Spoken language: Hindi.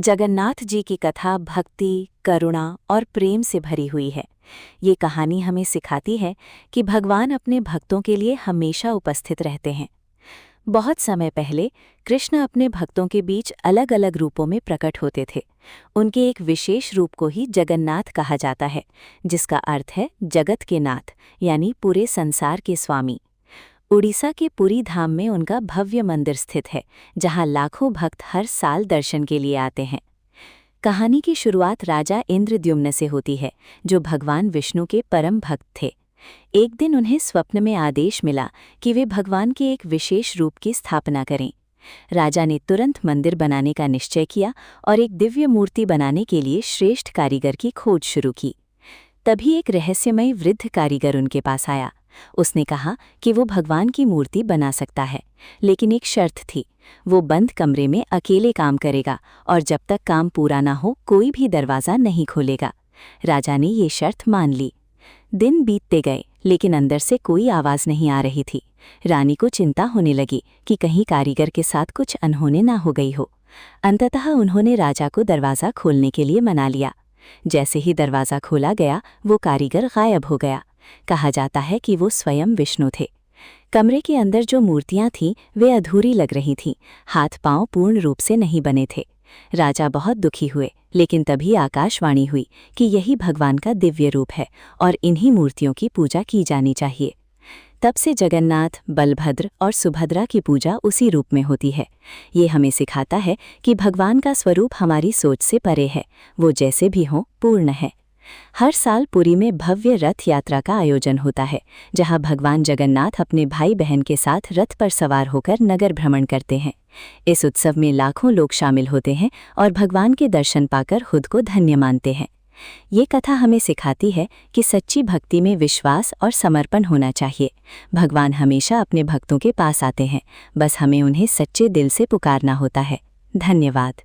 जगन्नाथ जी की कथा भक्ति, करुणा और प्रेम से भरी हुई है। ये कहानी हमें सिखाती है कि भगवान अपने भक्तों के लिए हमेशा उपस्थित रहते हैं। बहुत समय पहले कृष्ण अपने भक्तों के बीच अलग अलग रूपों में प्रकट होते थे। उनके एक विशेष रूप को ही जगन्नाथ कहा जाता है, जिसका अर्थ है जगत के नाथ, यानी पूरे संसार के स्वामी। उड़ीसा के पुरी धाम में उनका भव्य मंदिर स्थित है, जहां लाखों भक्त हर साल दर्शन के लिए आते हैं। कहानी की शुरुआत राजा इंद्रद्युम्न से होती है, जो भगवान विष्णु के परम भक्त थे। एक दिन उन्हें स्वप्न में आदेश मिला कि वे भगवान के एक विशेष रूप की स्थापना करें। राजा ने तुरंत मंदिर बनाने का निश्चय किया और एक दिव्य मूर्ति बनाने के लिए श्रेष्ठ कारीगर की खोज शुरू की। तभी एक रहस्यमय वृद्ध कारीगर उनके पास आया। उसने कहा कि वो भगवान की मूर्ति बना सकता है, लेकिन एक शर्त थी। वो बंद कमरे में अकेले काम करेगा और जब तक काम पूरा ना हो कोई भी दरवाज़ा नहीं खोलेगा। राजा ने ये शर्त मान ली। दिन बीतते गए, लेकिन अंदर से कोई आवाज़ नहीं आ रही थी। रानी को चिंता होने लगी कि कहीं कारीगर के साथ कुछ अनहोनी ना हो गई हो। अंततः उन्होंने राजा को दरवाज़ा खोलने के लिए मना लिया। जैसे ही दरवाज़ा खोला गया, वो कारीगर गायब हो गया। कहा जाता है कि वो स्वयं विष्णु थे। कमरे के अंदर जो मूर्तियां थीं, वे अधूरी लग रही थीं, हाथ पांव पूर्ण रूप से नहीं बने थे। राजा बहुत दुखी हुए, लेकिन तभी आकाशवाणी हुई कि यही भगवान का दिव्य रूप है और इन्हीं मूर्तियों की पूजा की जानी चाहिए। तब से जगन्नाथ, बलभद्र और सुभद्रा की पूजा उसी रूप में होती है। ये हमें सिखाता है कि भगवान का स्वरूप हमारी सोच से परे है, वो जैसे भी हों पूर्ण है। हर साल पुरी में भव्य रथ यात्रा का आयोजन होता है, जहां भगवान जगन्नाथ अपने भाई बहन के साथ रथ पर सवार होकर नगर भ्रमण करते हैं। इस उत्सव में लाखों लोग शामिल होते हैं और भगवान के दर्शन पाकर खुद को धन्य मानते हैं। ये कथा हमें सिखाती है कि सच्ची भक्ति में विश्वास और समर्पण होना चाहिए। भगवान हमेशा अपने भक्तों के पास आते हैं, बस हमें उन्हें सच्चे दिल से पुकारना होता है। धन्यवाद।